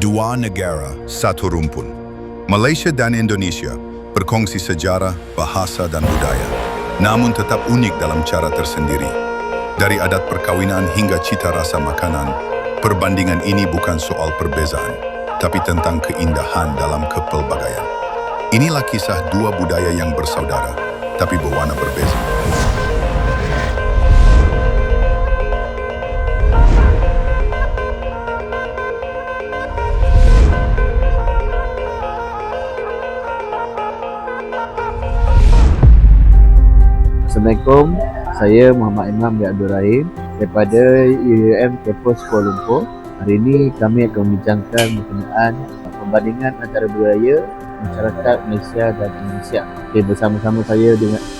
Dua negara, satu rumpun. Malaysia dan Indonesia berkongsi sejarah, bahasa dan budaya, namun tetap unik dalam cara tersendiri. Dari adat perkawinan hingga cita rasa makanan, perbandingan ini bukan soal perbezaan, tapi tentang keindahan dalam kepelbagaian. Inilah kisah dua budaya yang bersaudara, tapi berwarna berbeza. Assalamualaikum, saya Muhammad Imam bin Abdul Rahim daripada UUM Campus Kuala Lumpur. Hari ini kami akan membincangkan berkenaan perbandingan antara budaya masyarakat Malaysia dan Indonesia. Okay, bersama-sama saya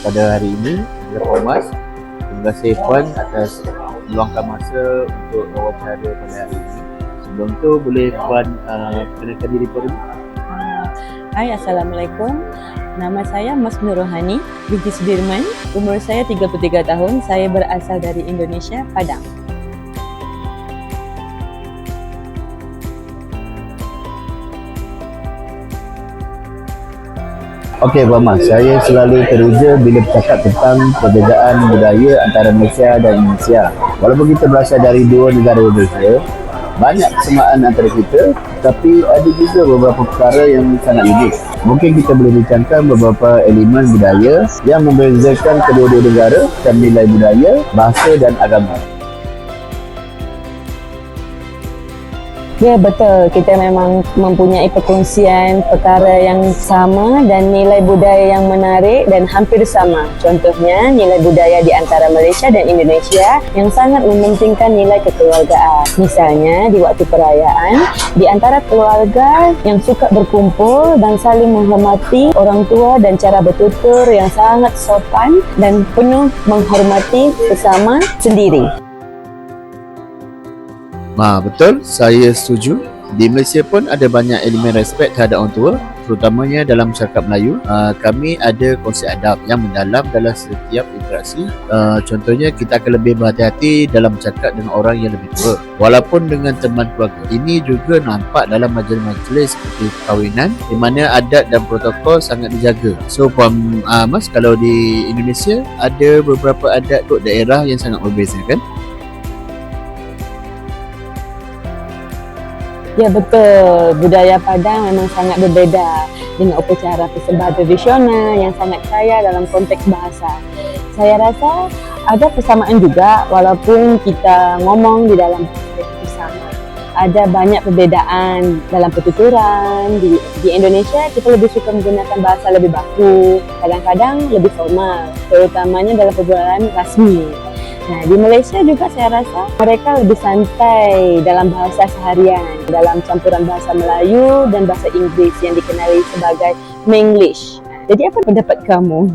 pada hari ini adalah Puan Mas. Terima kasih Puan atas meluangkan masa untuk wawancara pada hari ini. Sebelum tu boleh Puan perkenalkan diri Puan dulu? Hai, Assalamualaikum. Nama saya Mas Nur Rohani binti Sudirman. Umur saya 33 tahun. Saya berasal dari Indonesia, Padang. Okey Puan Mas, saya selalu teruja bila bercakap tentang perbezaan budaya antara Malaysia dan Indonesia. Walaupun kita berasal dari dua negara berbeza, banyak kesamaan antara kita, tapi ada juga beberapa perkara yang sangat unik. Mungkin kita boleh bincangkan beberapa elemen budaya yang membezakan kedua-dua negara dan nilai budaya, bahasa dan agama. Ya, betul. Kita memang mempunyai perkongsian perkara yang sama dan nilai budaya yang menarik dan hampir sama. Contohnya, nilai budaya di antara Malaysia dan Indonesia yang sangat mementingkan nilai kekeluargaan. Misalnya, di waktu perayaan, di antara keluarga yang suka berkumpul dan saling menghormati orang tua dan cara bertutur yang sangat sopan dan penuh menghormati sesama sendiri. Betul, saya setuju. Di Malaysia pun ada banyak elemen respek terhadap orang tua, terutamanya dalam masyarakat Melayu. Kami ada konsep adab yang mendalam dalam setiap interaksi. Contohnya, kita akan lebih berhati-hati dalam bercakap dengan orang yang lebih tua, walaupun dengan teman keluarga. Ini juga nampak dalam majlis-majlis seperti perkahwinan, di mana adat dan protokol sangat dijaga. So, Puan Mas, kalau di Indonesia ada beberapa adat untuk daerah yang sangat berbeza, kan? Ya, betul. Budaya Padang memang sangat berbeza dengan upacara persembahan tradisional yang sangat kaya dalam konteks bahasa. Saya rasa ada persamaan juga walaupun kita ngomong di dalam bahasa yang sama. Ada banyak perbezaan dalam pertuturan. Di Indonesia kita lebih suka menggunakan bahasa lebih baku, kadang-kadang lebih formal, terutamanya dalam perbualan rasmi. Nah, di Malaysia juga saya rasa mereka lebih santai dalam bahasa seharian, dalam campuran bahasa Melayu dan bahasa Inggeris yang dikenali sebagai Menglish. Jadi apa pendapat kamu?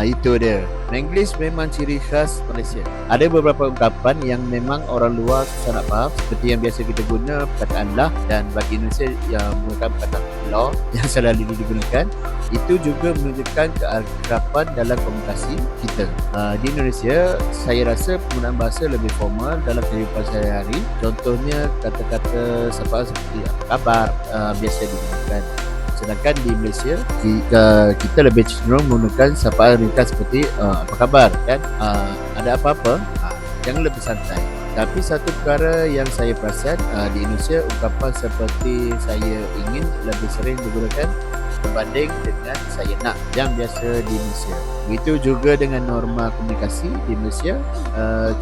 Itu dia. Menglish memang ciri khas Malaysia. Ada beberapa ungkapan yang memang orang luar susah nak faham, seperti yang biasa kita guna perkataan lah, dan bagi Indonesia yang menggunakan perkataan law yang selalu digunakan. Itu juga menunjukkan keakraban dalam komunikasi kita. Di Indonesia, saya rasa penggunaan bahasa lebih formal dalam kehidupan sehari-hari. Contohnya kata-kata sapaan seperti apa khabar biasa digunakan. Sedangkan di Malaysia, kita lebih cenderung menggunakan sapaan ringkas seperti apa khabar, kan? Ada apa-apa? Jangan lebih santai. Tapi satu perkara yang saya perasan di Indonesia, ungkapan seperti saya ingin lebih sering digunakan berbanding dengan saya nak yang biasa di Malaysia. Begitu juga dengan norma komunikasi di Malaysia,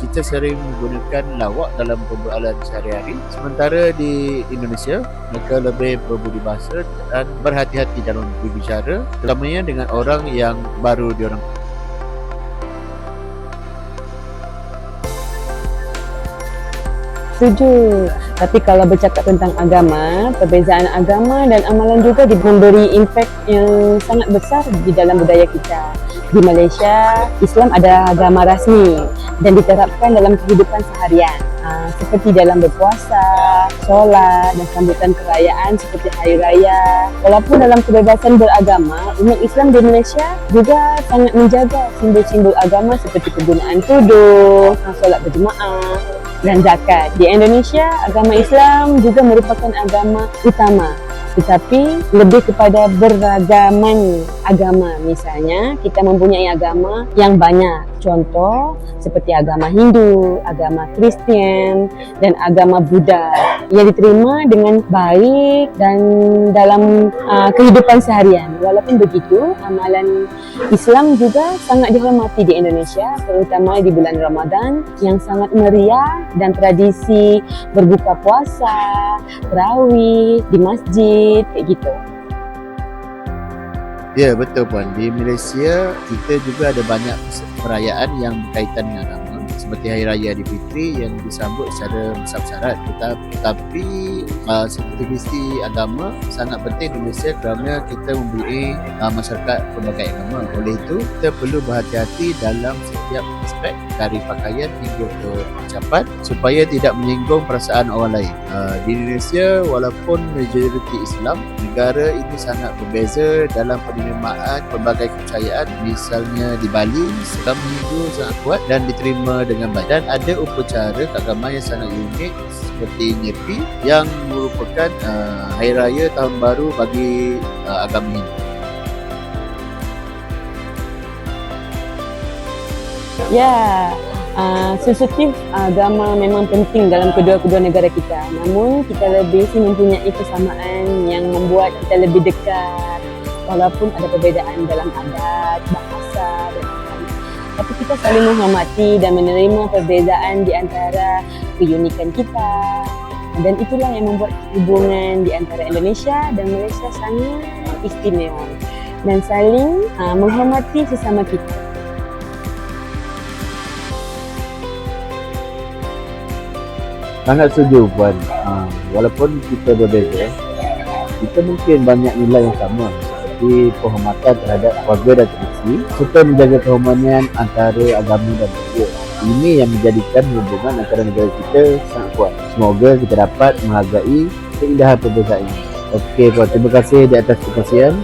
kita sering menggunakan lawak dalam perbualan sehari-hari, sementara di Indonesia mereka lebih berbudi bahasa dan berhati-hati dalam berbicara, terutamanya dengan orang yang baru diorang. Setuju. Tapi kalau bercakap tentang agama, perbezaan agama dan amalan juga memberi impak yang sangat besar di dalam budaya kita. Di Malaysia, Islam adalah agama rasmi dan diterapkan dalam kehidupan seharian. Seperti dalam berpuasa, solat dan sambutan perayaan seperti Hari Raya. Walaupun dalam kebebasan beragama, umat Islam di Malaysia juga sangat menjaga simbol-simbol agama seperti penggunaan tudung, solat berjemaah, dan zakat. Di Indonesia, agama Islam juga merupakan agama utama, tetapi lebih kepada beragaman agama. Misalnya, kita mempunyai agama yang banyak. Contoh, seperti agama Hindu, agama Kristen, dan agama Buddha yang diterima dengan baik dan dalam kehidupan seharian. Walaupun begitu, amalan Islam juga sangat dihormati di Indonesia, terutama di bulan Ramadan yang sangat meriah, dan tradisi berbuka puasa, tarawih di masjid, kayak gitu. Ya, betul Puan. Di Malaysia kita juga ada banyak perayaan yang berkaitan dengan agama, seperti Hari Raya Aidilfitri yang disambut secara besar-besaran. Tetapi aktiviti agama sangat penting di Malaysia kerana kita mempunyai masyarakat pelbagai agama. Oleh itu, kita perlu berhati-hati dalam setiap aspek dari pakaian hingga ke ucapan supaya tidak menyinggung perasaan orang lain. Di Indonesia, walaupun majoriti Islam, negara ini sangat berbeza dalam penerimaan pelbagai kepercayaan. Misalnya di Bali, Islam Hindu sangat kuat dan diterima dengan baik. Dan ada upacara keagamaan yang sangat unik seperti Nyepi yang merupakan hari raya tahun baru bagi agama Hindu. Ya, sensitif agama memang penting dalam kedua-kedua negara kita. Namun kita lebih mempunyai kesamaan yang membuat kita lebih dekat, walaupun ada perbezaan dalam adat, bahasa dan lain-lain. Tapi kita saling menghormati dan menerima perbezaan di antara keunikan kita. Dan itulah yang membuat hubungan di antara Indonesia dan Malaysia sangat istimewa dan saling menghormati sesama kita. Sangat setuju Puan. Walaupun kita berbeza, kita mungkin banyak nilai yang sama seperti penghormatan terhadap keluarga dan tradisi serta menjaga kehormatan antara agama dan budaya. Ini yang menjadikan hubungan antara negara kita sangat kuat. Semoga kita dapat menghargai keindahan perbezaan ini. Okey Puan, terima kasih di atas perkongsian.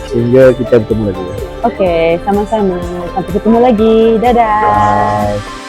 Sehingga kita bertemu lagi. Okey, sama-sama. Sampai ketemu lagi. Dadah. Bye.